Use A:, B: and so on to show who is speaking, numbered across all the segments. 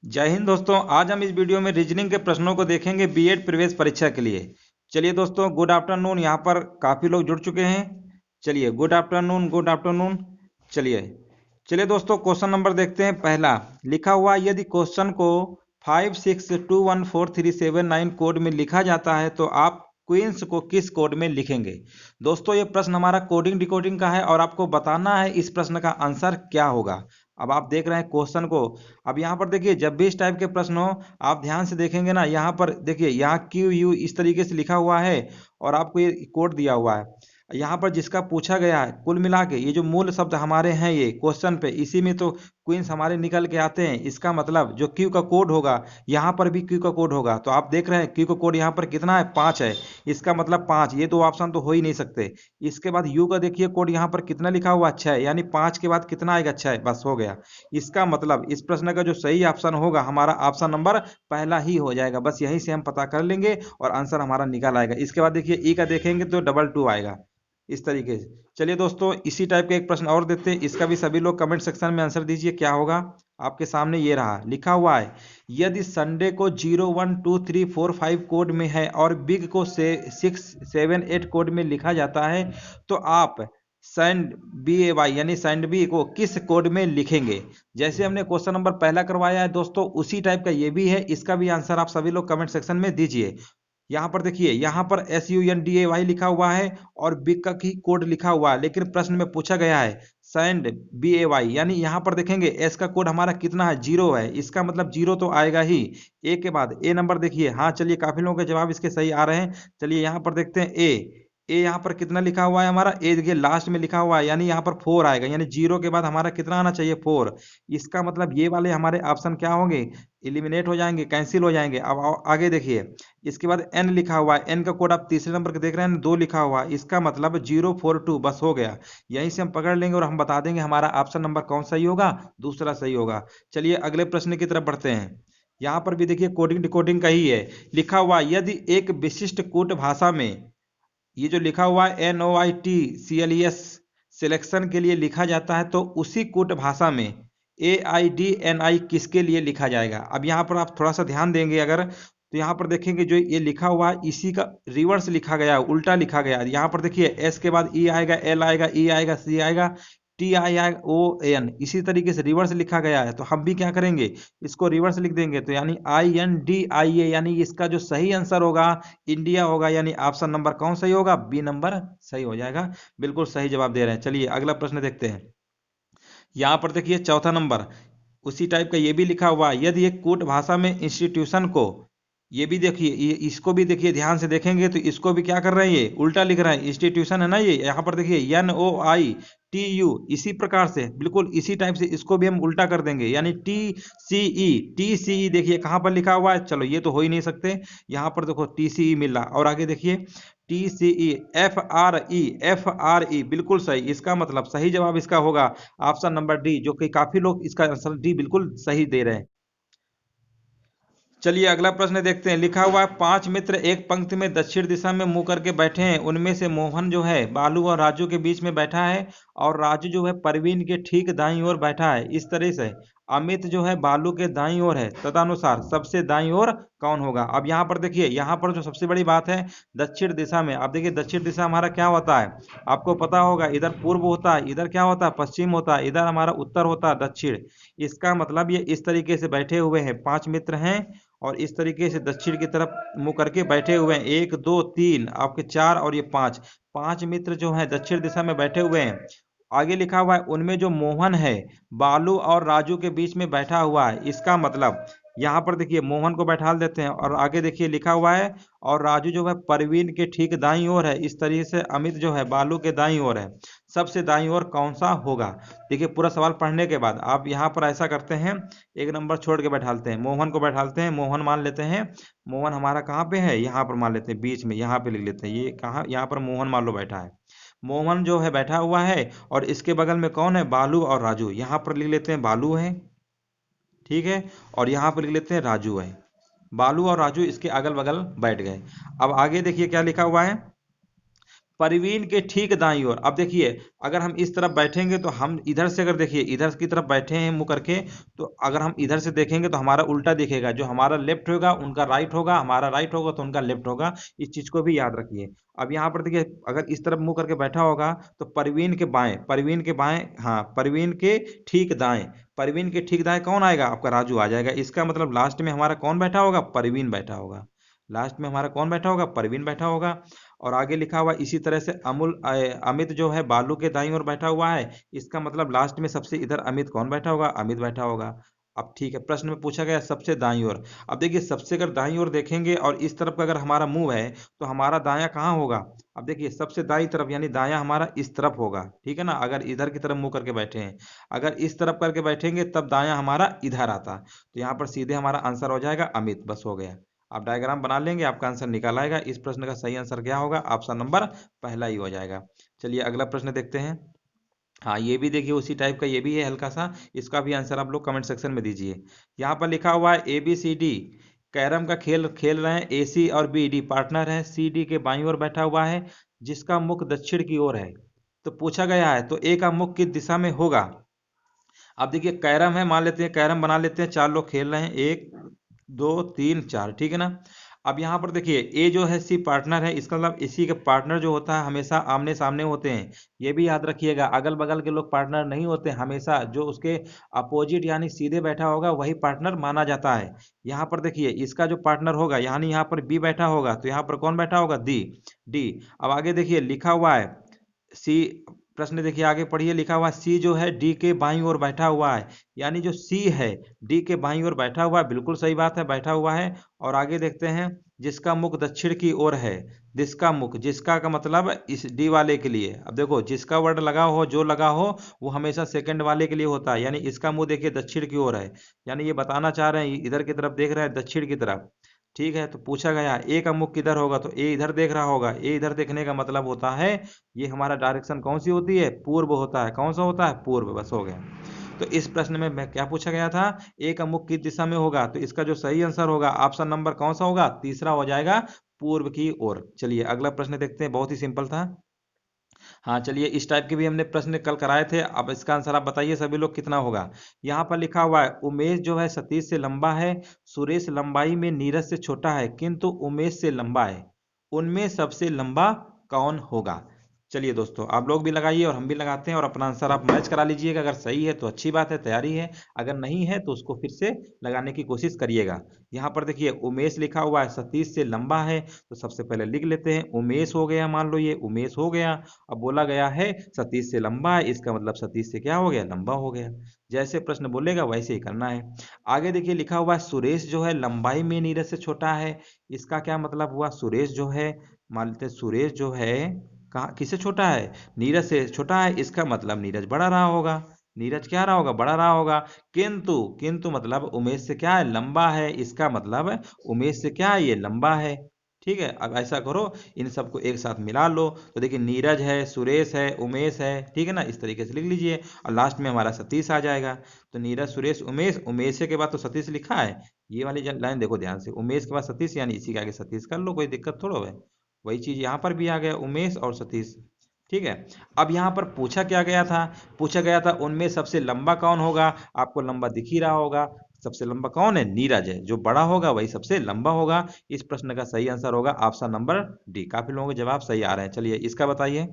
A: जय हिंद दोस्तों। आज हम इस वीडियो में रीजनिंग के प्रश्नों को देखेंगे बीएड प्रवेश परीक्षा के लिए। चलिए दोस्तों, गुड आफ्टरनून। यहाँ पर काफ़ी लोग जुड़ चुके हैं। चलिए, गुड आफ्टरनून, गुड आफ्टरनून। चलिए चलिए दोस्तों, क्वेश्चन नंबर देखते हैं। पहला लिखा हुआ, यदि क्वेश्चन को 56214379 कोड में लिखा जाता है तो आप क्वींस को किस कोड में लिखेंगे। दोस्तों, ये प्रश्न हमारा कोडिंग डिकोडिंग का है और आपको बताना है इस प्रश्न का आंसर क्या होगा। अब आप देख रहे हैं क्वेश्चन को। अब यहाँ पर देखिए, जब भी इस टाइप के प्रश्न हो आप ध्यान से देखेंगे ना, यहाँ पर देखिए, यहाँ क्यू यू इस तरीके से लिखा हुआ है और आपको ये कोड दिया हुआ है। यहाँ पर जिसका पूछा गया है, कुल मिला के ये जो मूल शब्द हमारे हैं ये क्वेश्चन पे, इसी में तो क्वींस हमारे निकल के आते हैं। इसका मतलब जो क्यू का कोड होगा यहाँ पर भी क्यू का कोड होगा। तो आप देख रहे हैं क्यू का कोड यहाँ पर कितना है, 5 है। इसका मतलब 5, ये दो ऑप्शन तो हो ही नहीं सकते। इसके बाद यू का देखिए कोड यहाँ पर कितना लिखा हुआ, 6, यानी 5 के बाद कितना आएगा, 6, बस हो गया। इसका मतलब इस प्रश्न का जो सही ऑप्शन होगा हमारा ऑप्शन नंबर पहला ही हो जाएगा। बस यहीं से हम पता कर लेंगे और आंसर हमारा निकल आएगा। इसके बाद देखिए ई का देखेंगे तो 22 आएगा इस तरीके से। चलिए दोस्तों, इसी टाइप का एक प्रश्न और देते हैं। इसका भी सभी लोग कमेंट सेक्शन में आंसर दीजिए क्या होगा। आपके सामने ये रहा, लिखा हुआ है, यदि संडे को 012345 कोड में है और बिग को 678 कोड में लिखा जाता है तो आप सैंड बी ए वाई यानी सैंड बी को किस कोड में लिखेंगे। जैसे हमने क्वेश्चन नंबर पहला करवाया है दोस्तों, उसी टाइप का ये भी है। इसका भी आंसर आप सभी लोग कमेंट सेक्शन में दीजिए। यहाँ पर देखिए, यहाँ पर SUNDAY लिखा हुआ है और बिग का की कोड लिखा हुआ है, लेकिन प्रश्न में पूछा गया है सैंड BAY, यानी यहाँ पर देखेंगे एस का कोड हमारा कितना है, 0 है। इसका मतलब 0 तो आएगा ही। ए के बाद ए नंबर देखिए, हाँ चलिए काफी लोगों के जवाब इसके सही आ रहे हैं। चलिए यहाँ पर देखते हैं ए यहाँ पर कितना लिखा हुआ है हमारा, ए देखिए लास्ट में लिखा हुआ है, यानी यहाँ पर 4 आएगा, यानी 0 के बाद हमारा कितना आना चाहिए, 4। इसका मतलब ये वाले हमारे ऑप्शन क्या होंगे, एलिमिनेट हो जाएंगे, कैंसिल हो जाएंगे। अब आगे देखिए, इसके बाद एन लिखा हुआ है, एन का कोड आप तीसरे नंबर के देख रहे हैं, 2 लिखा हुआ है। इसका मतलब 042, बस हो गया। यहीं से हम पकड़ लेंगे और हम बता देंगे हमारा ऑप्शन नंबर कौन सही होगा, दूसरा सही होगा। चलिए अगले प्रश्न की तरफ बढ़ते हैं। यहाँ पर भी देखिए कोडिंग डिकोडिंग का ही है। लिखा हुआ, यदि एक विशिष्ट कूट भाषा में, ये जो लिखा हुआ है NOITCLES सिलेक्शन के लिए लिखा जाता है तो उसी कूट भाषा में AIDNI किसके लिए लिखा जाएगा। अब यहाँ पर आप थोड़ा सा ध्यान देंगे अगर, तो यहाँ पर देखेंगे जो ये लिखा हुआ है इसी का रिवर्स लिखा गया है, उल्टा लिखा गया है। यहाँ पर देखिए एस के बाद ई आएगा, एल आएगा, ई आएगा, सी आएगा, TIION, इसी तरीके से रिवर्स लिखा गया है। तो हम भी क्या करेंगे, इसको रिवर्स लिख देंगे। तो यानी INDIA, यानी इसका जो सही आंसर होगा इंडिया होगा, यानी ऑप्शन नंबर कौन सही होगा, बी नंबर सही हो जाएगा। बिल्कुल सही जवाब दे रहे हैं। चलिए अगला प्रश्न देखते हैं। यहाँ पर देखिए चौथा नंबर, उसी टाइप का ये भी लिखा हुआ है, यदि एक कूट भाषा में इंस्टीट्यूशन को, ये भी देखिए, ये इसको भी देखिए, ध्यान से देखेंगे तो इसको भी क्या कर रहे हैं, ये उल्टा लिख रहे हैं। इंस्टीट्यूशन है ना ये, यहाँ पर देखिए NOITU, इसी प्रकार से बिल्कुल इसी टाइप से इसको भी हम उल्टा कर देंगे, यानी TCE देखिए कहाँ पर लिखा हुआ है। चलो ये तो हो ही नहीं सकते, यहाँ पर देखो TCE मिल रहा। और आगे देखिए TCE, FRE बिल्कुल सही। इसका मतलब सही जवाब इसका होगा ऑप्शन नंबर डी, जो कि काफी लोग इसका आंसर डी बिल्कुल सही दे रहे हैं। चलिए अगला प्रश्न देखते हैं। लिखा हुआ है, 5 मित्र एक पंक्ति में दक्षिण दिशा में मुंह करके बैठे हैं। उनमें से मोहन जो है बालू और राजू के बीच में बैठा है और राजू जो है परवीन के ठीक दाईं ओर बैठा है। इस तरह से अमित जो है बालू के दाईं ओर है, तदनुसार सबसे दाईं ओर कौन होगा। अब यहाँ पर देखिए, यहाँ पर जो सबसे बड़ी बात है दक्षिण दिशा में। अब देखिए दक्षिण दिशा हमारा क्या होता है, आपको पता होगा, इधर पूर्व होता है, इधर क्या होता है, पश्चिम होता है, इधर हमारा उत्तर होता है, दक्षिण। इसका मतलब ये इस तरीके से बैठे हुए हैं, 5 मित्र हैं और इस तरीके से दक्षिण की तरफ मुंह करके बैठे हुए हैं। 1 2 3 आपके 4 और ये 5, 5 मित्र जो है दक्षिण दिशा में बैठे हुए हैं। आगे लिखा हुआ है, उनमें जो मोहन है बालू और राजू के बीच में बैठा हुआ है। इसका मतलब यहाँ पर देखिए मोहन को बैठा देते हैं और आगे देखिए लिखा हुआ है और राजू जो है परवीन के ठीक दाईं ओर है। इस तरीके से अमित जो है बालू के दाईं ओर है। सबसे दाईं ओर कौन सा होगा। देखिए पूरा सवाल पढ़ने के बाद आप यहाँ पर ऐसा करते हैं, एक नंबर छोड़ के बैठाते हैं, मोहन को बैठाते हैं, मोहन मान लेते हैं। मोहन हमारा कहाँ पे है, यहाँ पर मान लेते हैं, बीच में यहाँ पे लिख लेते हैं। ये कहाँ, यहाँ पर मोहन मान लो बैठा है, मोहन जो है बैठा हुआ है और इसके बगल में कौन है, बालू और राजू। यहाँ पर लिख लेते हैं बालू है, ठीक है, और यहाँ पर लिख लेते हैं राजू है। बालू और राजू इसके अगल बगल बैठ गए। अब आगे देखिए क्या लिखा हुआ है, परवीन के ठीक दाईं ओर। अब देखिए, अगर हम इस तरफ बैठेंगे तो हम इधर से, अगर देखिए इधर की तरफ बैठे हैं मुंह करके, तो अगर हम इधर से देखेंगे तो हमारा उल्टा दिखेगा। जो हमारा लेफ्ट होगा उनका राइट होगा, हमारा राइट होगा तो उनका लेफ्ट होगा। इस चीज को भी याद रखिए। अब यहाँ पर देखिए, अगर इस तरफ मुंह करके बैठा होगा तो परवीन के बाएं, परवीन के बाएं, हाँ परवीन के ठीक दाएं। परवीन के ठीक दाएं कौन आएगा? आपका राजू आ जाएगा। इसका मतलब लास्ट में हमारा कौन बैठा होगा? परवीन बैठा होगा। लास्ट में हमारा कौन बैठा होगा? परवीन बैठा होगा। और आगे लिखा हुआ इसी तरह से अमित जो है बालू के दाईं ओर बैठा हुआ है। इसका मतलब लास्ट में सबसे इधर अमित कौन बैठा होगा? अमित बैठा होगा। अब ठीक है, प्रश्न में पूछा गया सबसे दाईं ओर। अब देखिए, सबसे अगर दाईं ओर देखेंगे और इस तरफ का अगर हमारा मुंह है तो हमारा दायां कहाँ होगा? अब देखिए, सबसे दाईं तरफ यानी दायां हमारा इस तरफ होगा, ठीक है ना। अगर इधर की तरफ मुंह करके बैठे हैं, अगर इस तरफ करके बैठेंगे तब दायां हमारा इधर आता। तो यहाँ पर सीधे हमारा आंसर हो जाएगा अमित। बस हो गया। आप डायग्राम बना लेंगे, आपका आंसर निकल आएगा। इस प्रश्न का सही आंसर क्या होगा? ऑप्शन नंबर पहला ही हो जाएगा। चलिए अगला प्रश्न देखते हैं। हाँ, ये भी देखिए उसी टाइप का ये भी है हल्का सा। इसका भी आंसर आप लोग कमेंट सेक्शन में दीजिए। यहाँ पर लिखा हुआ है ABCD कैरम का खेल खेल रहे हैं। AC और BD पार्टनर है। CD के बाईं ओर बैठा हुआ है जिसका मुख दक्षिण की ओर है। तो पूछा गया है तो A का मुख किस दिशा में होगा? अब देखिए, कैरम है, मान लेते हैं कैरम बना लेते हैं। चार लोग खेल रहे हैं, 1 2 3 4, ठीक है ना। अब यहाँ पर देखिए, ए जो है सी पार्टनर है। इसका मतलब इसी के पार्टनर जो होता है हमेशा आमने सामने होते हैं। ये भी याद रखिएगा, अगल बगल के लोग पार्टनर नहीं होते। हमेशा जो उसके अपोजिट यानी सीधे बैठा होगा वही पार्टनर माना जाता है। यहाँ पर देखिए, इसका जो पार्टनर होगा यानी यहाँ पर बी बैठा होगा तो यहाँ पर कौन बैठा होगा? डी। अब आगे देखिए लिखा हुआ है सी। प्रश्न देखिए आगे पढ़िए, लिखा हुआ सी जो है डी के बाईं ओर बैठा हुआ है। यानी जो सी है डी के बाईं ओर बैठा हुआ है। बिल्कुल सही बात है, बैठा हुआ है। और आगे देखते हैं, जिसका मुख दक्षिण की ओर है। जिसका मुख, जिसका का मतलब इस डी वाले के लिए। अब देखो, जिसका वर्ड लगा हो, जो लगा हो, वो हमेशा सेकंड वाले के लिए होता है। यानी इसका मुंह देखिए दक्षिण की ओर है। यानी ये बताना चाह रहे हैं इधर की तरफ देख रहे हैं, दक्षिण की तरफ। ठीक है, तो पूछा गया ए का मुख किधर होगा तो ए इधर देख रहा होगा। ए इधर देखने का मतलब होता है ये हमारा डायरेक्शन कौन सी होती है? पूर्व होता है। कौन सा होता है? पूर्व। बस हो गया। तो इस प्रश्न में मैं क्या पूछा गया था? ए का मुख किस दिशा में होगा? तो इसका जो सही आंसर होगा ऑप्शन नंबर कौन सा होगा? तीसरा हो जाएगा, पूर्व की ओर। चलिए अगला प्रश्न देखते हैं, बहुत ही सिंपल था। हाँ चलिए, इस टाइप के भी हमने प्रश्न कल कराए थे। अब इसका आंसर आप बताइए सभी लोग कितना होगा। यहाँ पर लिखा हुआ है उमेश जो है सतीश से लंबा है। सुरेश लंबाई में नीरज से छोटा है किंतु उमेश से लंबा है। उनमें सबसे लंबा कौन होगा? चलिए दोस्तों, आप लोग भी लगाइए और हम भी लगाते हैं और अपना आंसर आप मैच करा लीजिएगा। अगर सही है तो अच्छी बात है, तैयारी है। अगर नहीं है तो उसको फिर से लगाने की कोशिश करिएगा। यहाँ पर देखिए उमेश लिखा हुआ है सतीश से लंबा है, तो सबसे पहले लिख लेते हैं उमेश हो गया। मान लो ये उमेश हो गया। अब बोला गया है सतीश से लंबा है, इसका मतलब सतीश से क्या हो गया? लंबा हो गया। जैसे प्रश्न बोलेगा वैसे ही करना है। आगे देखिए लिखा हुआ है सुरेश जो है लंबाई में नीरज से छोटा है। इसका क्या मतलब हुआ? सुरेश जो है, मान लेते हैं सुरेश जो है कहाँ किससे छोटा है? नीरज से छोटा है। इसका मतलब नीरज बड़ा रहा होगा। नीरज क्या रहा होगा? बड़ा रहा होगा। किंतु, किंतु मतलब उमेश से क्या है? लंबा है। इसका मतलब उमेश से क्या है? ये लंबा है। ठीक है, अब ऐसा करो, इन सबको एक साथ मिला लो तो देखिए नीरज है, सुरेश है, उमेश है, ठीक है ना। इस तरीके से लिख लीजिए और लास्ट में हमारा सतीश आ जाएगा। तो नीरज, सुरेश, उमेश, उमेश के बाद तो सतीश लिखा है। ये वाली लाइन देखो ध्यान से, उमेश के बाद सतीश यानी इसी के आगे सतीश कर लो, कोई दिक्कत थोड़ा है। वही चीज यहाँ पर भी आ गया, उमेश और सतीश। ठीक है। अब यहाँ पर पूछा क्या गया था? पूछा गया था उनमें सबसे लंबा कौन होगा। आपको लंबा दिख ही रहा होगा। सबसे लंबा कौन है? नीरज है। जो बड़ा होगा वही सबसे लंबा होगा। इस प्रश्न का सही आंसर होगा ऑप्शन नंबर डी। काफी लोगों के जवाब सही आ रहे हैं। चलिए इसका बताइए।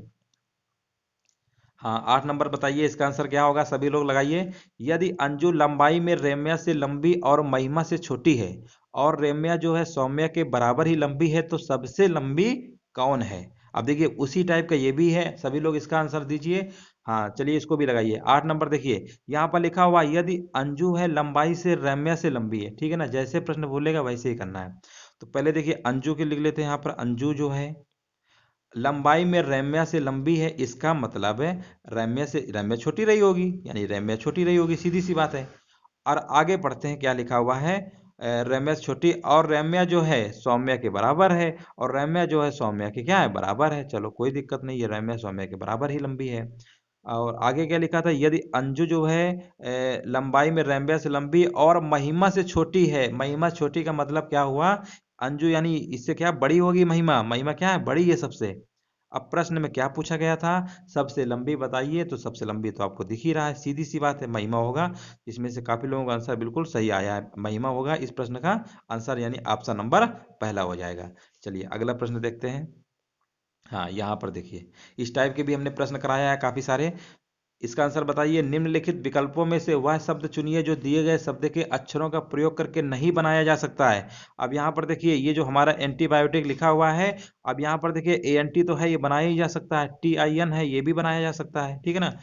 A: हाँ, 8 नंबर बताइए इसका आंसर क्या होगा? सभी लोग लगाइए। यदि अंजू लंबाई में रेम्या से लंबी और महिमा से छोटी है और रेम्या जो है सौम्या के बराबर ही लंबी है तो सबसे लंबी कौन है? अब देखिए उसी टाइप का ये भी है, सभी लोग इसका आंसर दीजिए। हाँ चलिए इसको भी लगाइए। 8 नंबर देखिए, यहाँ पर लिखा हुआ यदि अंजू है लंबाई से रेम्या से लंबी है, ठीक है ना। जैसे प्रश्न बोलेगा वैसे ही करना है। तो पहले देखिए अंजू के लिख लेते हैं। यहाँ पर अंजू जो है लंबाई में रम्या से लंबी है, इसका मतलब है रम्या छोटी रही होगी, यानी रम्या छोटी रही होगी, सीधी सी बात है। और आगे पढ़ते हैं क्या लिखा हुआ है। रम्या से छोटी और रम्या जो है सौम्या के बराबर है और रम्या जो है सौम्या के क्या है? बराबर है। चलो कोई दिक्कत नहीं है, रम्या सौम्या के बराबर ही लंबी है। और आगे क्या लिखा था? यदि अंजू जो है लंबाई में रम्या से लंबी और महिमा से छोटी है। महिमा छोटी का मतलब क्या हुआ? अंजू यानी इससे क्या बड़ी होगी? महिमा, महिमा क्या है? बड़ी है सबसे। अब प्रश्न में क्या पूछा गया था, सबसे लंबी बताइए, तो सबसे लंबी तो आपको दिख ही रहा है, सीधी सी बात है, महिमा होगा। इसमें से काफी लोगों का आंसर बिल्कुल सही आया है, महिमा होगा इस प्रश्न का आंसर, यानी ऑप्शन नंबर पहला हो जाएगा। चलिए अगला प्रश्न देखते हैं। हाँ, यहाँ पर देखिए, इस टाइप के भी हमने प्रश्न कराया है काफी सारे। इसका आंसर बताइए, निम्नलिखित विकल्पों में से वह शब्द चुनिए जो दिए गए शब्द के अक्षरों का प्रयोग करके नहीं बनाया जा सकता है। अब यहाँ पर देखिए, ये जो हमारा एंटीबायोटिक लिखा हुआ है, अब यहाँ पर देखिए एएनटी तो है, ये बनाया ही जा सकता है, टीआईएन है, ये भी बनाया जा सकता है, ठीक है ना।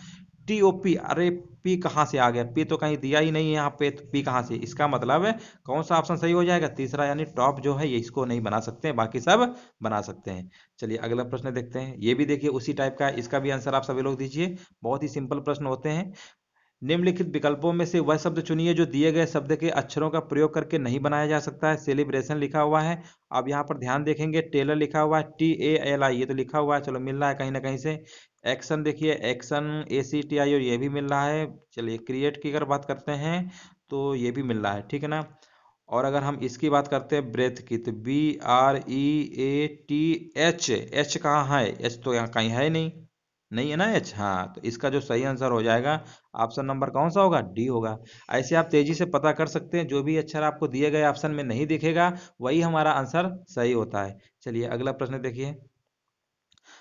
A: टीओपी, अरे पी कहाँ से आ गया, पी तो कहीं दिया ही नहीं है यहाँ पे, तो पी कहाँ से, इसका मतलब है कौन सा ऑप्शन सही हो जाएगा, तीसरा, यानी टॉप जो है ये इसको नहीं बना सकते हैं, बाकी सब बना सकते हैं। चलिए अगला प्रश्न देखते हैं, ये भी देखिए उसी टाइप का है, इसका भी आंसर आप सभी लोग दीजिए, बहुत ही सिंपल प्रश्न होते हैं। निम्नलिखित विकल्पों में से वह शब्द चुनिए जो दिए गए शब्द के अक्षरों का प्रयोग करके नहीं बनाया जा सकता है। सेलिब्रेशन लिखा हुआ है, अब यहाँ पर ध्यान देखेंगे, टेलर लिखा हुआ है, TALI, ये तो लिखा हुआ है, चलो मिल रहा है कहीं ना कहीं से। एक्शन देखिए, एक्शन ACTI, और ये भी मिल रहा है। चलिए क्रिएट की अगर बात करते हैं तो ये भी मिल रहा है, ठीक है ना। और अगर हम इसकी बात करते हैं ब्रेथ की, तो BREATH, एच कहाँ है, एच तो यहाँ कहीं है नहीं, नहीं है ना एच, हाँ, तो इसका जो सही आंसर हो जाएगा ऑप्शन नंबर कौन सा होगा, डी होगा। ऐसे आप तेजी से पता कर सकते हैं, जो भी अक्षर आपको दिए गए ऑप्शन में नहीं दिखेगा वही हमारा आंसर सही होता है। चलिए अगला प्रश्न देखिए।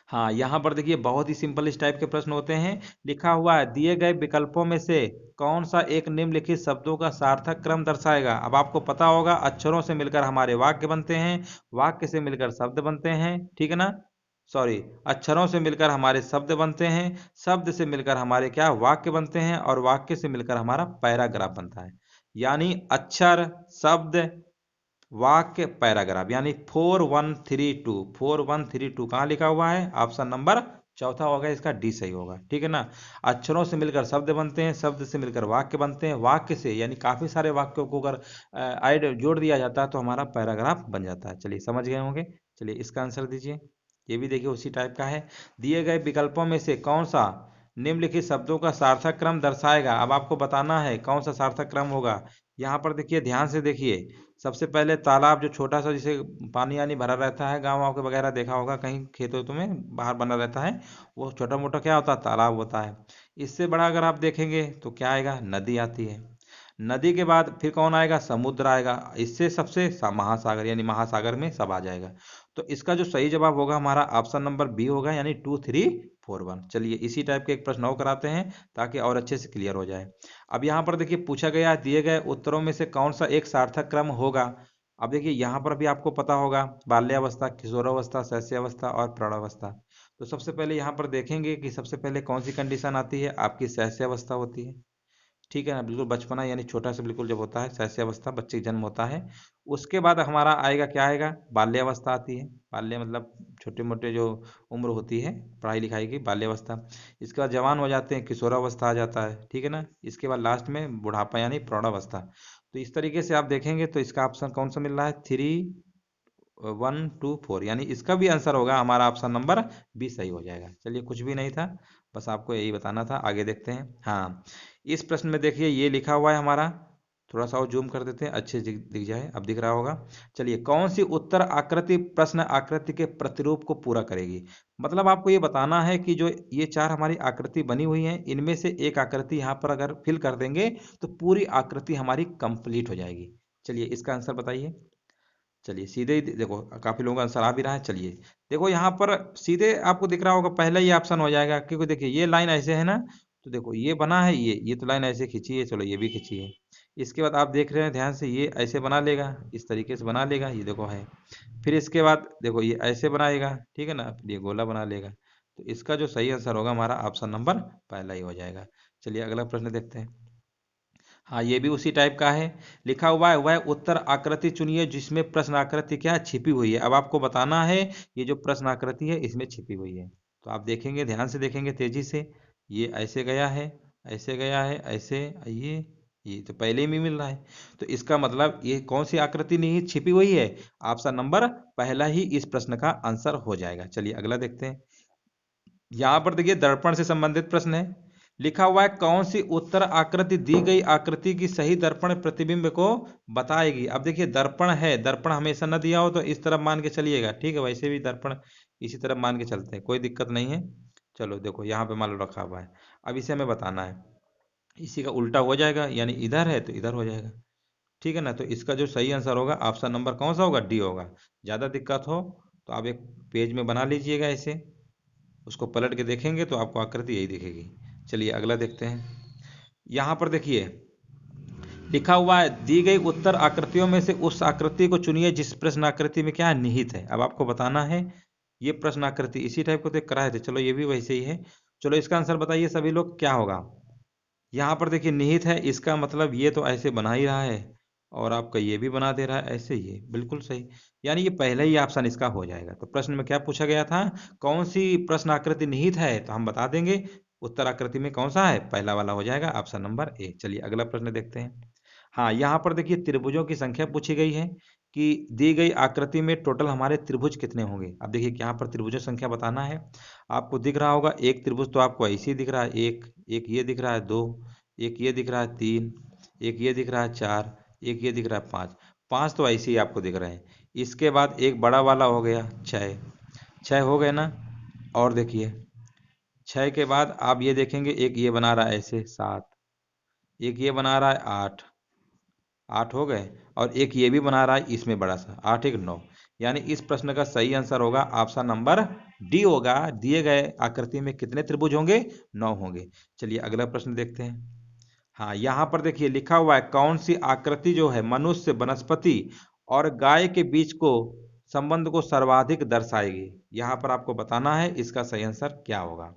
A: हाँ, यहाँ पर देखिए बहुत ही सिंपल इस टाइप के प्रश्न होते हैं। लिखा हुआ है, दिए गए विकल्पों में से कौन सा एक निम्नलिखित शब्दों का सार्थक क्रम दर्शाएगा। अब आपको पता होगा, अक्षरों से मिलकर हमारे वाक्य बनते हैं, वाक्य से मिलकर शब्द बनते हैं, ठीक है ना। सॉरी, अक्षरों से मिलकर हमारे शब्द बनते हैं, शब्द से मिलकर हमारे क्या वाक्य बनते हैं, और वाक्य से मिलकर हमारा पैराग्राफ बनता है। यानी अक्षर, शब्द, वाक्य, पैराग्राफ, यानी 4132, 4132 कहाँ लिखा हुआ है, ऑप्शन नंबर चौथा होगा, इसका डी सही होगा, ठीक है ना। अक्षरों से मिलकर शब्द बनते हैं, शब्द से मिलकर वाक्य बनते हैं, वाक्य से यानी काफी सारे वाक्यों को अगर ऐड जोड़ दिया जाता है तो हमारा पैराग्राफ बन जाता है। चलिए समझ गए होंगे। चलिए इसका आंसर दीजिए, ये भी देखिए उसी टाइप का है। दिए गए विकल्पों में से कौन सा निम्नलिखित शब्दों का सार्थक क्रम दर्शाएगा। अब आपको बताना है कौन सा सार्थक क्रम होगा। यहाँ पर देखिए, ध्यान से देखिए, सबसे पहले तालाब, जो छोटा सा जिसे पानी यानी भरा रहता है, गाँव वाँव के वगैरह देखा होगा, कहीं खेतों वेतों में बाहर बना रहता है, वो छोटा मोटा क्या होता है, तालाब होता है। इससे बड़ा अगर आप देखेंगे तो क्या आएगा, नदी आती है। नदी के बाद फिर कौन आएगा, समुद्र आएगा। इससे सबसे महासागर, यानी महासागर में सब आ जाएगा। तो इसका जो सही जवाब होगा हमारा ऑप्शन नंबर बी होगा, यानी 2341। चलिए इसी टाइप के एक प्रश्न और कराते हैं ताकि और अच्छे से क्लियर हो जाए। अब यहाँ पर देखिए पूछा गया, दिए गए उत्तरों में से कौन सा एक सार्थक क्रम होगा। अब देखिए यहाँ पर भी आपको पता होगा, बाल्यावस्था, किशोरावस्था, शैशवावस्था और प्रौढ़ावस्था। तो सबसे पहले यहाँ पर देखेंगे कि सबसे पहले कौन सी कंडीशन आती है, आपकी शैशवावस्था होती है, ठीक है ना, बिल्कुल बचपना यानी छोटा सा बिल्कुल जब होता है, शैशवावस्था, बच्चे का जन्म होता है। उसके बाद हमारा आएगा, क्या आएगा, बाल्यावस्था आती है। बाल्य मतलब छोटे मोटे जो उम्र होती है पढ़ाई लिखाई की, बाल्यावस्था। इसके बाद जवान हो जाते हैं, किशोरावस्था आ जाता है, ठीक है ना। इसके बाद लास्ट में बुढ़ापा यानी प्रौढ़ावस्था। तो इस तरीके से आप देखेंगे तो इसका ऑप्शन कौन सा मिल रहा है, 3124, यानी इसका भी आंसर होगा हमारा ऑप्शन नंबर बी सही हो जाएगा। चलिए कुछ भी नहीं था, बस आपको यही बताना था। आगे देखते हैं। हाँ, इस प्रश्न में देखिए ये लिखा हुआ है हमारा, थोड़ा सा और जूम कर देते हैं, अच्छे से दिख जाए, अब दिख रहा होगा। चलिए, कौन सी उत्तर आकृति प्रश्न आकृति के प्रतिरूप को पूरा करेगी। मतलब आपको ये बताना है कि जो ये चार हमारी आकृति बनी हुई है, इनमें से एक आकृति यहाँ पर अगर फिल कर देंगे तो पूरी आकृति हमारी कंप्लीट हो जाएगी। चलिए इसका आंसर बताइए। चलिए सीधे ही देखो, काफी लोगों का आंसर आ भी रहा है। चलिए देखो, यहाँ पर सीधे आपको दिख रहा होगा, पहला ही ऑप्शन हो जाएगा, क्योंकि देखिए ये लाइन ऐसे है ना, तो देखो ये बना है, ये तो लाइन ऐसे खींची है, चलो ये भी खींची है। इसके बाद आप देख रहे हैं ध्यान से, ये ऐसे बना लेगा, इस तरीके से बना लेगा, ये देखो है। फिर इसके बाद देखो ये ऐसे बनाएगा, ठीक है ना, फिर ये गोला बना लेगा। तो इसका जो सही आंसर होगा हमारा ऑप्शन नंबर पहला ही हो जाएगा। चलिए अगला प्रश्न देखते हैं। हाँ, ये भी उसी टाइप का है। लिखा हुआ है, वह उत्तर आकृति चुनिए जिसमें प्रश्न आकृति क्या है, छिपी हुई है। अब आपको बताना है ये जो प्रश्न आकृति है इसमें छिपी हुई है। तो आप देखेंगे, ध्यान से देखेंगे तेजी से, ये ऐसे गया है, ऐसे गया है, ऐसे, ये तो पहले ही मिल रहा है। तो इसका मतलब ये कौन सी आकृति नहीं छिपी हुई है, ऑप्शन नंबर पहला ही इस प्रश्न का आंसर हो जाएगा। चलिए अगला देखते हैं। यहाँ पर देखिए दर्पण से संबंधित प्रश्न है। लिखा हुआ है, कौन सी उत्तर आकृति दी गई आकृति की सही दर्पण प्रतिबिंब को बताएगी। अब देखिए दर्पण है, दर्पण हमेशा न दिया हो तो इस तरफ मान के चलिएगा, ठीक है, वैसे भी दर्पण इसी तरह मान के चलते हैं, कोई दिक्कत नहीं है। चलो देखो यहाँ पे मान लो रखा हुआ है, अब इसे हमें बताना है, इसी का उल्टा हो जाएगा, यानी इधर है तो इधर हो जाएगा, ठीक है ना। तो इसका जो सही आंसर होगा ऑप्शन नंबर कौन सा होगा, डी होगा। ज़्यादा दिक्कत हो तो आप एक पेज में बना लीजिएगा ऐसे, उसको पलट के देखेंगे तो आपको आकृति यही दिखेगी। चलिए अगला देखते हैं। यहाँ पर देखिए लिखा हुआ है, दी गई उत्तर आकृतियों में से उस आकृति को चुनिए जिस प्रश्न आकृति में क्या निहित है। अब आपको बताना है, ये प्रश्न आकृति इसी टाइप को तो कराए थे, चलो ये भी वैसे ही है। चलो इसका आंसर बताइए सभी लोग क्या होगा। यहाँ पर देखिए निहित है, इसका मतलब ये तो ऐसे बना ही रहा है, और आपका ये भी बना दे रहा है ऐसे ही है, बिल्कुल सही। यानी ये पहले ही ऑप्शन इसका हो जाएगा। तो प्रश्न में क्या पूछा गया था, कौन सी प्रश्न आकृति निहित है, तो हम बता देंगे उत्तर आकृति में कौन सा है, पहला वाला हो जाएगा ऑप्शन नंबर ए। चलिए अगला प्रश्न देखते हैं। हाँ, यहाँ पर देखिए त्रिभुजों की संख्या पूछी गई है कि दी गई आकृति में टोटल हमारे त्रिभुज कितने होंगे। अब देखिए यहाँ पर त्रिभुजों संख्या बताना है, आपको दिख रहा होगा एक त्रिभुज तो आपको ऐसे ही दिख रहा है, एक ये दिख रहा है, दो, एक ये दिख रहा है, तीन, एक ये दिख रहा है, चार, एक ये दिख रहा है, पाँच। पाँच तो ऐसे ही आपको दिख रहे हैं। इसके बाद एक बड़ा वाला हो गया छः, छः हो गए ना। और देखिए छः के बाद आप ये देखेंगे एक ये बना रहा है ऐसे सात, एक ये बना रहा है आठ, आठ हो गए, और एक ये भी बना रहा है इसमें बड़ा सा, आठ एक नौ। यानी इस प्रश्न का सही आंसर होगा ऑप्शन नंबर डी होगा। दिए गए आकृति में कितने त्रिभुज होंगे, नौ होंगे। चलिए अगला प्रश्न देखते हैं। हाँ, यहाँ पर देखिए लिखा हुआ है, कौन सी आकृति जो है मनुष्य, वनस्पति और गाय के बीच को संबंध को सर्वाधिक दर्शाएगी। यहाँ पर आपको बताना है इसका सही आंसर क्या होगा।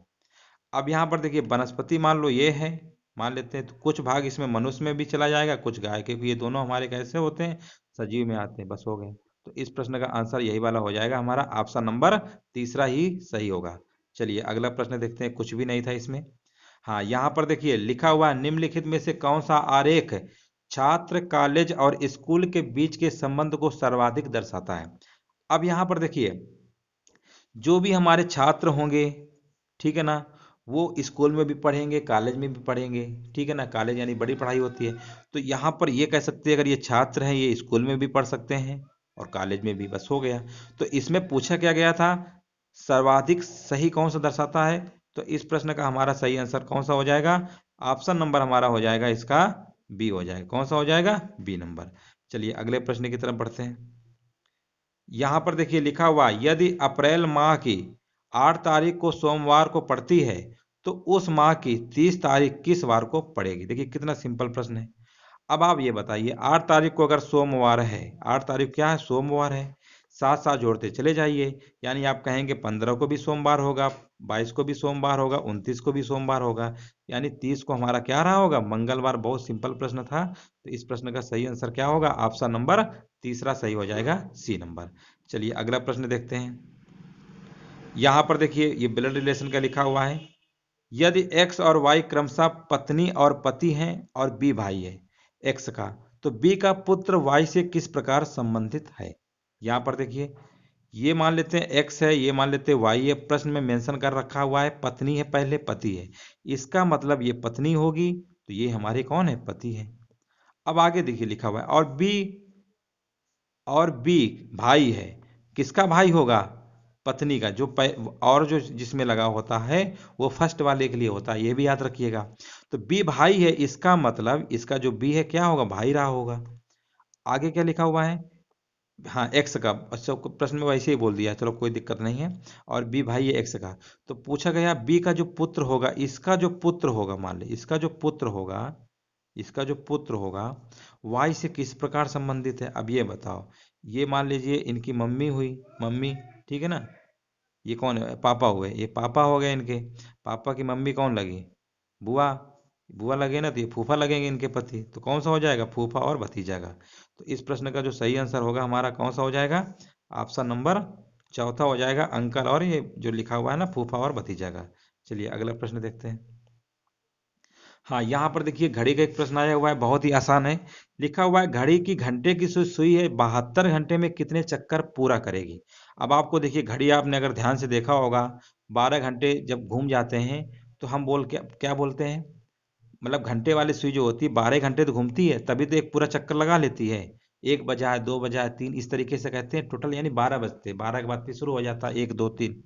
A: अब यहाँ पर देखिए वनस्पति मान लो ये है, मान लेते हैं, तो कुछ भाग इसमें मनुष्य में भी चला जाएगा, कुछ गाय के भी, ये दोनों हमारे कैसे होते हैं, सजीव में आते हैं, बस हो गए। तो इस प्रश्न का आंसर यही वाला हो जाएगा हमारा, ऑप्शन नंबर तीसरा ही सही होगा। चलिए अगला प्रश्न देखते हैं, कुछ भी नहीं था इसमें। हाँ, यहाँ पर देखिए लिखा हुआ है, निम्नलिखित में से कौन सा आरेख छात्र, कॉलेज और स्कूल के बीच के संबंध को सर्वाधिक दर्शाता है। अब यहाँ पर देखिए जो भी हमारे छात्र होंगे, ठीक है ना, वो स्कूल में भी पढ़ेंगे, कॉलेज में भी पढ़ेंगे, ठीक है ना, कॉलेज यानी बड़ी पढ़ाई होती है। तो यहाँ पर ये कह सकते हैं अगर ये छात्र हैं ये स्कूल में भी पढ़ सकते हैं और कॉलेज में भी, बस हो गया। तो इसमें पूछा क्या गया था, सर्वाधिक सही कौन सा दर्शाता है। तो इस प्रश्न का हमारा सही आंसर कौन सा हो जाएगा, ऑप्शन नंबर हमारा हो जाएगा इसका बी हो जाएगा। कौन सा हो जाएगा, बी नंबर। चलिए अगले प्रश्न की तरफ बढ़ते हैं। यहाँ पर देखिए लिखा हुआ, यदि अप्रैल माह की 8 तारीख को सोमवार को पड़ती है तो उस माह की 30 तारीख किस वार को पड़ेगी। देखिए कितना सिंपल प्रश्न है। अब आप ये बताइए 8 तारीख को अगर सोमवार है, 8 तारीख क्या है, सोमवार है, साथ साथ जोड़ते चले जाइए, यानी आप कहेंगे 15 को भी सोमवार होगा, 22 को भी सोमवार होगा, 29 को भी सोमवार होगा, यानी 30 को हमारा क्या रहा होगा, मंगलवार। बहुत सिंपल प्रश्न था। तो इस प्रश्न का सही आंसर क्या होगा, ऑप्शन नंबर तीसरा सही हो जाएगा, सी नंबर। चलिए अगला प्रश्न देखते हैं। यहाँ पर देखिए ये ब्लड रिलेशन का लिखा हुआ है, यदि एक्स और वाई क्रमशः पत्नी और पति हैं और बी भाई है एक्स का, तो बी का पुत्र वाई से किस प्रकार संबंधित है। यहाँ पर देखिए ये मान लेते हैं एक्स है, ये मान लेते हैं वाई है, प्रश्न में मेंशन कर रखा हुआ है पत्नी है, पहले पति है, इसका मतलब ये पत्नी होगी, तो ये हमारे कौन है, पति है। अब आगे देखिए लिखा हुआ है और बी भाई है, किसका भाई होगा, पत्नी का। और जो जिसमें लगा होता है वो फर्स्ट वाले के लिए होता है, ये भी याद रखिएगा। तो बी भाई है, इसका मतलब इसका जो बी है क्या होगा, भाई रहा होगा। आगे क्या लिखा हुआ है, हाँ एक्स का, अच्छा प्रश्न में वैसे ही बोल दिया, चलो कोई दिक्कत नहीं है। और बी भाई है एक्स का, तो पूछा गया बी का जो पुत्र होगा, इसका जो पुत्र होगा, मान ली इसका जो पुत्र होगा, इसका जो पुत्र होगा वाई से किस प्रकार संबंधित है। अब ये बताओ, ये मान लीजिए इनकी मम्मी हुई, मम्मी, ठीक है ना, ये कौन है, पापा हुए, ये पापा हो गए इनके, पापा की मम्मी कौन लगी, बुआ, बुआ लगे ना, तो ये फूफा लगेंगे इनके पति, तो कौन सा हो जाएगा, फूफा और भतीजा का। तो इस प्रश्न का जो सही आंसर होगा हमारा कौन सा हो जाएगा, ऑप्शन नंबर चौथा हो जाएगा, अंकल और ये जो लिखा हुआ है ना फूफा और भतीजा का। चलिए अगला प्रश्न देखते हैं। हाँ, यहाँ पर देखिए घड़ी का एक प्रश्न आया हुआ है, बहुत ही आसान है। लिखा हुआ है, घड़ी की घंटे की सुई है 72 घंटे में कितने चक्कर पूरा करेगी। अब आपको देखिए घड़ी आपने अगर ध्यान से देखा होगा, 12 घंटे जब घूम जाते हैं तो हम बोल के क्या बोलते हैं, मतलब घंटे वाली सुई जो होती है 12 घंटे तो घूमती है, तभी तो एक पूरा चक्कर लगा लेती है। 1 बजा है, 2 बजा है, 3, इस तरीके से कहते हैं टोटल, यानी 12 बजते हैं। 12 के बाद फिर शुरू हो जाता है 1 2 3।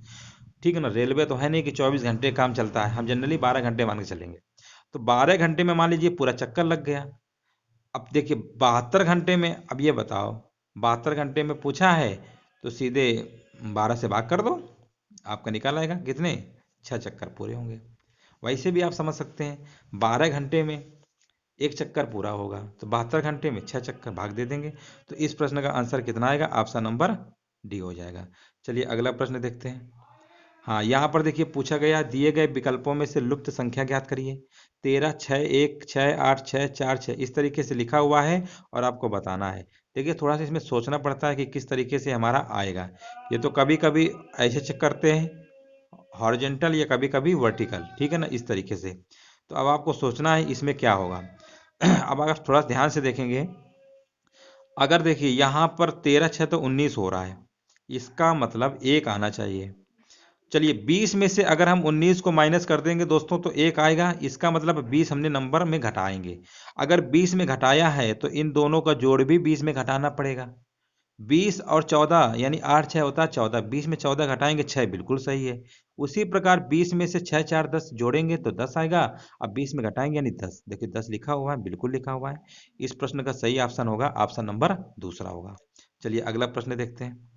A: ठीक है ना। रेलवे तो है नहीं कि 24 घंटे काम चलता है, हम जनरली 12 घंटे मान के चलेंगे। तो 12 घंटे में मान लीजिए पूरा चक्कर लग गया। अब देखिए 72 घंटे में, अब ये बताओ 72 घंटे में पूछा है तो सीधे 12 से भाग कर दो, आपका निकाल आएगा कितने, 6 चक्कर पूरे होंगे। वैसे भी आप समझ सकते हैं 12 घंटे में एक चक्कर पूरा होगा, तो 72 घंटे में 6 चक्कर भाग दे देंगे। तो इस प्रश्न का आंसर कितना आएगा, ऑप्शन नंबर डी हो जाएगा। चलिए अगला प्रश्न देखते हैं। हाँ, यहाँ पर देखिए पूछा गया दिए गए विकल्पों में से लुप्त संख्या ज्ञात करिए। 13, 6, 1, 6, 8, 6, 4, 6, इस तरीके से लिखा हुआ है और आपको बताना है। देखिए थोड़ा सा इसमें सोचना पड़ता है कि किस तरीके से हमारा आएगा। ये तो कभी कभी ऐसे चेक करते हैं हॉरिजेंटल या कभी कभी वर्टिकल, ठीक है ना, इस तरीके से। तो अब आपको सोचना है इसमें क्या होगा। अब अगर थोड़ा ध्यान से देखेंगे, अगर देखिए यहाँ पर 13 6 तो 19 हो रहा है, इसका मतलब 1 आना चाहिए। चलिए 20 में से अगर हम 19 को माइनस कर देंगे दोस्तों तो 1 आएगा, इसका मतलब 20 हमने नंबर में घटाएंगे। अगर 20 में घटाया है तो इन दोनों का जोड़ भी 20 में घटाना पड़ेगा। 20 और 14 यानी 8 6 होता है 14, 20 में 14 घटाएंगे 6, बिल्कुल सही है। उसी प्रकार 20 में से 6 4 10 जोड़ेंगे तो 10 आएगा। अब 20 में घटाएंगे यानी 10, देखिए 10 लिखा हुआ है, बिल्कुल लिखा हुआ है। इस प्रश्न का सही ऑप्शन होगा ऑप्शन नंबर दूसरा होगा। चलिए अगला प्रश्न देखते हैं।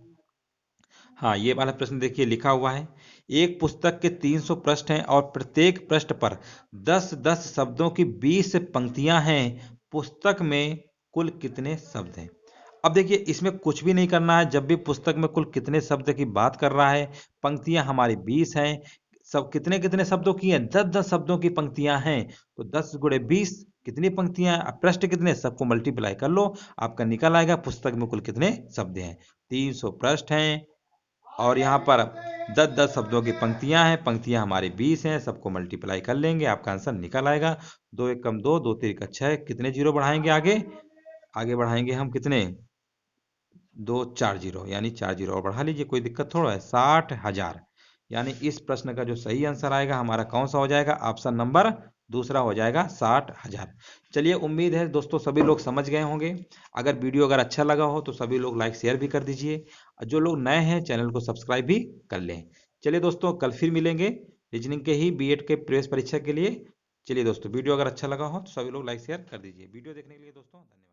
A: हाँ, ये वाला प्रश्न देखिए लिखा हुआ है, एक पुस्तक के 300 पृष्ठ हैं और प्रत्येक पृष्ठ पर 10-10 शब्दों की 20 पंक्तियां हैं। पुस्तक में कुल कितने शब्द हैं। अब देखिए इसमें कुछ भी नहीं करना है, जब भी पुस्तक में कुल कितने शब्द की बात कर रहा है, पंक्तियां हमारी 20 हैं, सब कितने कितने शब्दों की हैं, 10-10 शब्दों की पंक्तियां हैं। तो 10 गुणे 20 कितनी पंक्तियां हैं, अब पृष्ठ कितने, सबको मल्टीप्लाई कर लो, आपका निकल आएगा पुस्तक में कुल कितने शब्द हैं। 300 पृष्ठ हैं और यहाँ पर 10-10 शब्दों की पंक्तियां हैं, पंक्तियां हमारी 20 हैं, सबको मल्टीप्लाई कर लेंगे, आपका आंसर निकल आएगा। 2 1 कम 2, 2 3 का 6, कितने जीरो बढ़ाएंगे आगे, आगे बढ़ाएंगे हम कितने, 2 4 जीरो, यानी 4 जीरो और बढ़ा लीजिए, कोई दिक्कत थोड़ा है, 60,000। यानी इस प्रश्न का जो सही आंसर आएगा हमारा कौन सा हो जाएगा, ऑप्शन नंबर दूसरा हो जाएगा, 60,000। चलिए उम्मीद है दोस्तों सभी लोग समझ गए होंगे। अगर वीडियो अगर अच्छा लगा हो तो सभी लोग लाइक शेयर भी कर दीजिए, जो लोग नए हैं चैनल को सब्सक्राइब भी कर लें। चलिए दोस्तों कल फिर मिलेंगे रीजनिंग के ही बीएड के प्रवेश परीक्षा के लिए। चलिए दोस्तों वीडियो अगर अच्छा लगा हो तो सभी लोग लाइक शेयर कर दीजिए। वीडियो देखने के लिए दोस्तों धन्यवाद।